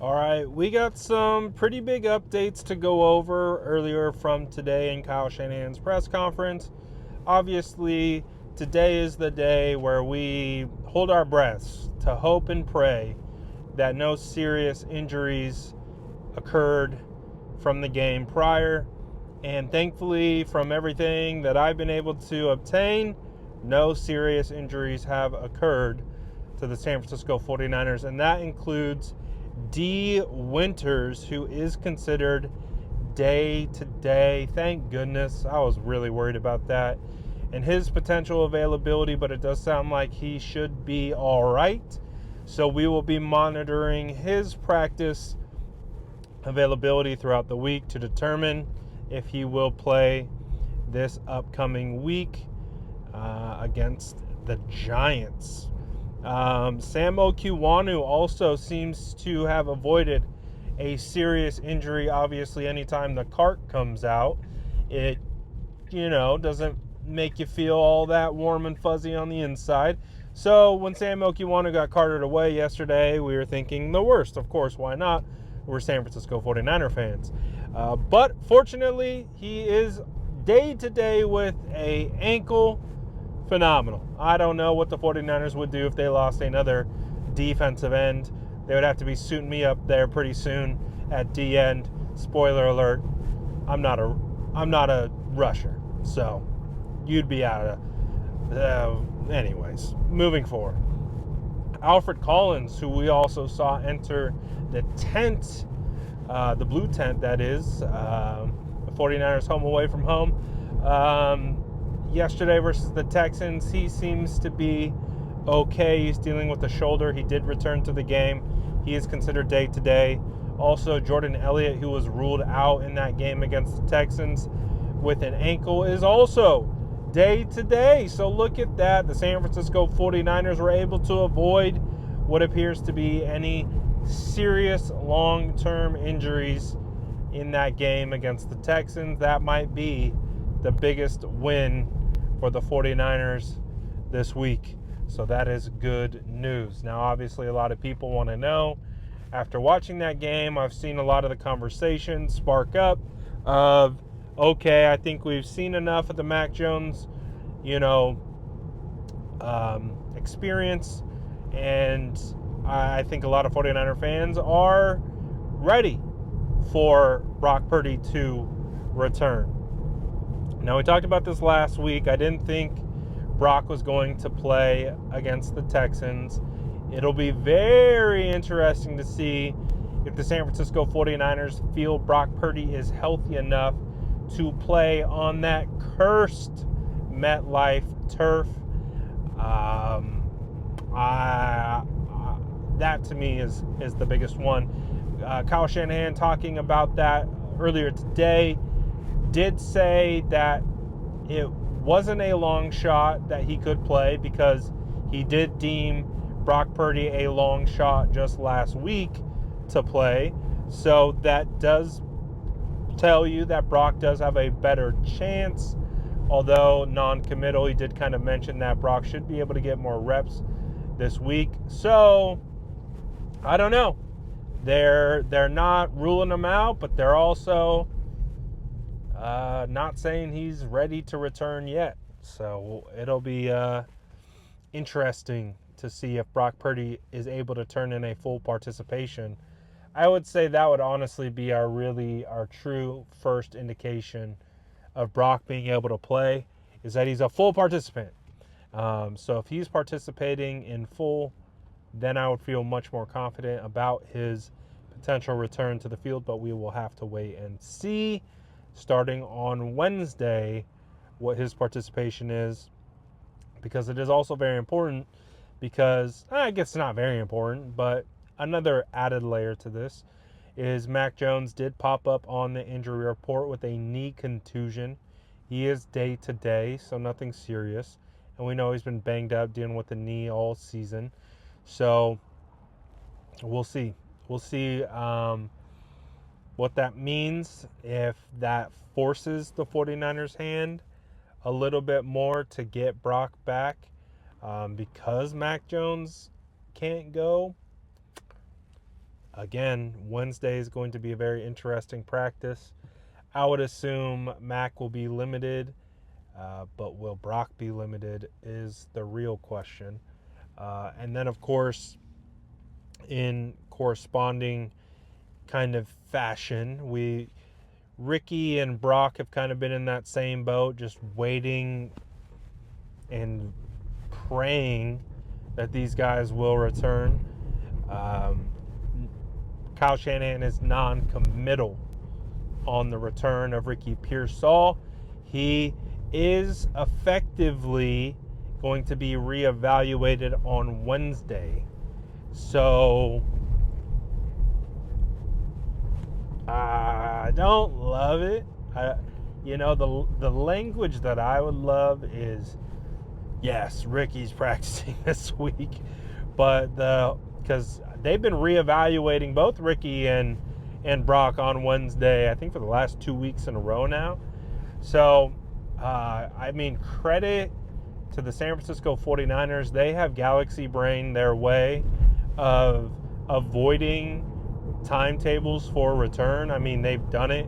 All right, we got some pretty big updates to go over earlier from today in Kyle Shanahan's press conference. Obviously, today is the day where we hold our breaths to hope and pray that no serious injuries occurred from the game prior. And thankfully, from everything that I've been able to obtain, no serious injuries have occurred to the San Francisco 49ers, and that includes D. Winters, who is considered day to day. Thank goodness. I was really worried about that and his potential availability, but it does sound like he should be all right. So we will be monitoring his practice availability throughout the week to determine if he will play this upcoming week against the Giants. Sam Okiwanu also seems to have avoided a serious injury. Obviously, anytime the cart comes out, it, doesn't make you feel all that warm and fuzzy on the inside. So when Sam Okiwanu got carted away yesterday, we were thinking the worst. Of course, why not? We're San Francisco 49er fans. But fortunately, he is day-to-day with a ankle. Phenomenal. I don't know what the 49ers would do if they lost another defensive end. They would have to be suiting me up there pretty soon at D end. Spoiler alert, I'm not a rusher. So you'd be out of anyways, moving forward. Alfred Collins, who we also saw enter the tent, the blue tent that is, the 49ers home away from home. Yesterday versus the Texans, he seems to be okay. He's dealing with the shoulder. He did return to the game. He is considered day-to-day. Also, Jordan Elliott, who was ruled out in that game against the Texans with an ankle, is also day-to-day. So look at that. The San Francisco 49ers were able to avoid what appears to be any serious long-term injuries in that game against the Texans. That might be the biggest win for the 49ers this week. So that is good news. Now, obviously, a lot of people want to know, after watching that game, I've seen a lot of the conversation spark up of, okay, I think we've seen enough of the Mac Jones, experience. And I think a lot of 49er fans are ready for Brock Purdy to return. Now, we talked about this last week. I didn't think Brock was going to play against the Texans. It'll be very interesting to see if the San Francisco 49ers feel Brock Purdy is healthy enough to play on that cursed MetLife turf. That to me is the biggest one. Kyle Shanahan, talking about that earlier today, did say that it wasn't a long shot that he could play, because he did deem Brock Purdy a long shot just last week to play. So that does tell you that Brock does have a better chance. Although non-committal, he did kind of mention that Brock should be able to get more reps this week. So I don't know. They're not ruling him out, but they're also not saying he's ready to return yet. So it'll be interesting to see if Brock Purdy is able to turn in a full participation. I would say that would honestly be our true first indication of Brock being able to play, is that he's a full participant. So if he's participating in full, then I would feel much more confident about his potential return to the field. But we will have to wait and see, starting on Wednesday, what his participation is, because it is also very important, because I guess it's not very important, but another added layer to this is Mac Jones did pop up on the injury report with a knee contusion. He is day-to-day, so nothing serious, and we know he's been banged up dealing with the knee all season. So we'll see. We'll see what that means, if that forces the 49ers' hand a little bit more to get Brock back, because Mac Jones can't go. Again, Wednesday is going to be a very interesting practice. I would assume Mac will be limited, but will Brock be limited is the real question. And then, of course, in corresponding kind of fashion, Ricky and Brock have kind of been in that same boat, just waiting and praying that these guys will return. Kyle Shanahan is non-committal on the return of Ricky Pearsall. He is effectively going to be reevaluated on Wednesday. So I don't love it. The language that I would love is, yes, Ricky's practicing this week, but because they've been reevaluating both Ricky and Brock on Wednesday, I think for the last 2 weeks in a row now. So, credit to the San Francisco 49ers. They have galaxy brain their way of avoiding timetables for return. I mean, they've done it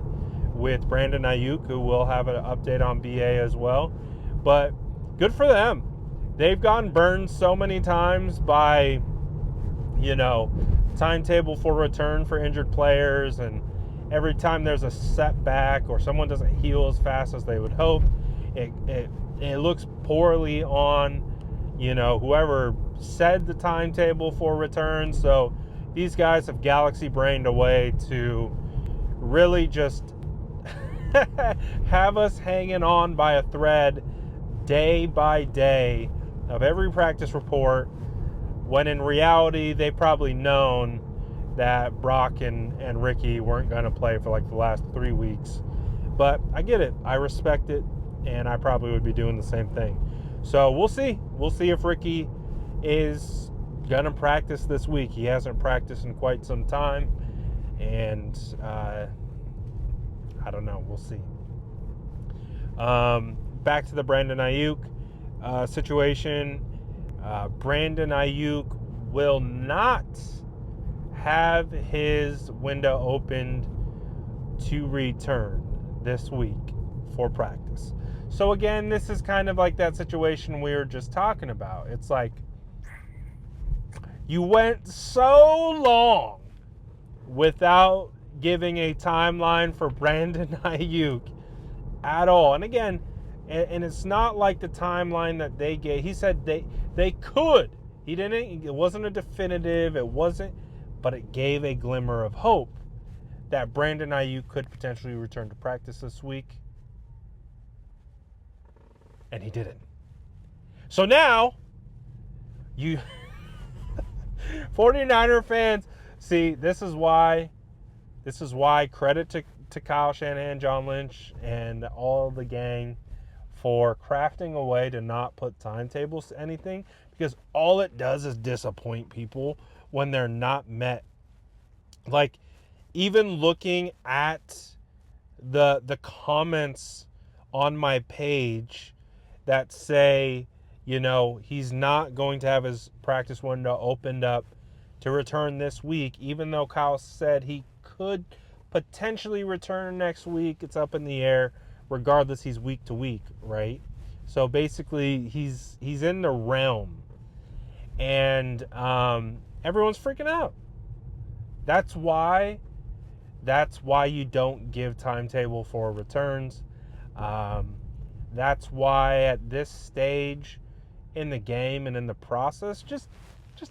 with Brandon Aiyuk, who will have an update on BA as well. But good for them. They've gotten burned so many times by, timetable for return for injured players, and every time there's a setback or someone doesn't heal as fast as they would hope, it looks poorly on, whoever said the timetable for return. So these guys have galaxy brained a way to really just have us hanging on by a thread day by day of every practice report, when in reality they probably known that Brock and Ricky weren't going to play for like the last 3 weeks. But I get it. I respect it, and I probably would be doing the same thing. So we'll see. We'll see if Ricky is going to practice this week. He hasn't practiced in quite some time, and I don't know. We'll see. Back to the Brandon Aiyuk situation. Brandon Aiyuk will not have his window opened to return this week for practice. So again, this is kind of like that situation we were just talking about. It's like you went so long without giving a timeline for Brandon Aiyuk at all. And again, and it's not like the timeline that they gave. He said they could. He didn't. It wasn't a definitive. It wasn't, but it gave a glimmer of hope that Brandon Aiyuk could potentially return to practice this week. And he didn't. So now, you 49er fans, see, this is why credit to Kyle Shanahan, John Lynch, and all the gang for crafting a way to not put timetables to anything, because all it does is disappoint people when they're not met. Like, even looking at the comments on my page that say, he's not going to have his practice window opened up to return this week, even though Kyle said he could potentially return next week. It's up in the air. Regardless, he's week to week, right? So basically, he's in the realm, and everyone's freaking out. That's why you don't give timetable for returns. That's why at this stage in the game and in the process, just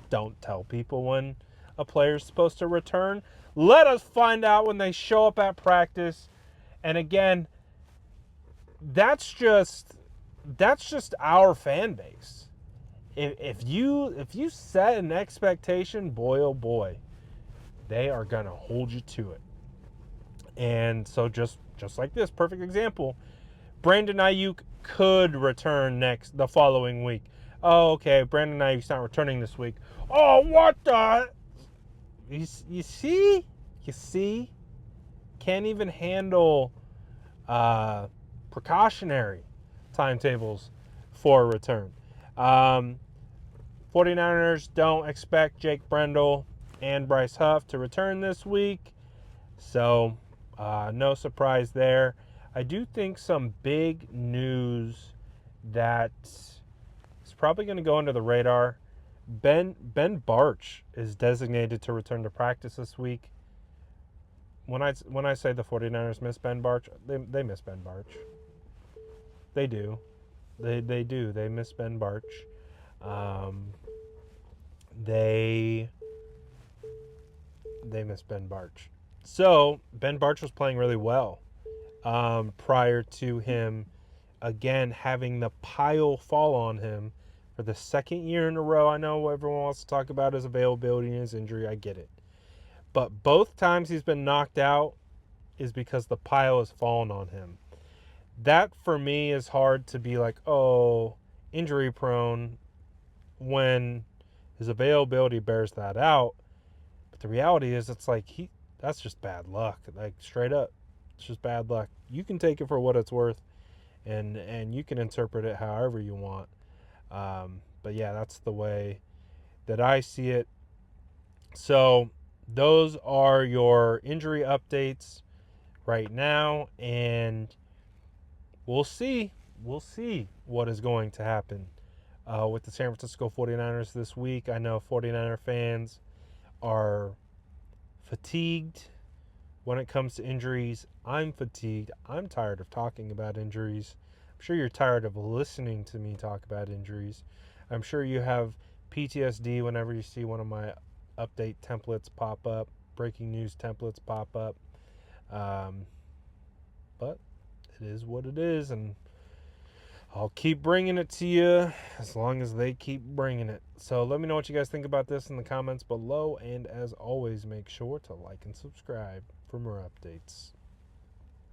don't tell people when a player's supposed to return. Let us find out when they show up at practice. And again, that's just our fan base. If you set an expectation, boy oh boy, they are gonna hold you to it. And so just like this perfect example, Brandon Aiyuk could return the following week. Oh, okay, Brandon Aiyuk's not returning this week. Oh, what the? You see, can't even handle precautionary timetables for return. 49ers don't expect Jake Brendel and Bryce Huff to return this week. So, no surprise there. I do think some big news that is probably going to go under the radar. Ben Barch is designated to return to practice this week. When I say the 49ers miss Ben Barch, they miss Ben Barch. They do. They do. They miss Ben Barch. They miss Ben Barch. So Ben Barch was playing really well prior to him again having the pile fall on him for the second year in a row. I know everyone wants to talk about his availability and his injury. I get it. But both times he's been knocked out is because the pile has fallen on him. That for me is hard to be like, oh, injury prone when his availability bears that out. But the reality is it's like that's just bad luck. Like straight up. It's just bad luck. You can take it for what it's worth and you can interpret it however you want. But yeah, that's the way that I see it. So those are your injury updates right now, and we'll see what is going to happen with the San Francisco 49ers this week. I know 49er fans are fatigued when it comes to injuries. I'm fatigued. I'm tired of talking about injuries. I'm sure you're tired of listening to me talk about injuries. I'm sure you have PTSD whenever you see one of my update templates pop up, breaking news templates pop up. But it is what it is, and I'll keep bringing it to you as long as they keep bringing it. So let me know what you guys think about this in the comments below, and as always, make sure to like and subscribe for more updates.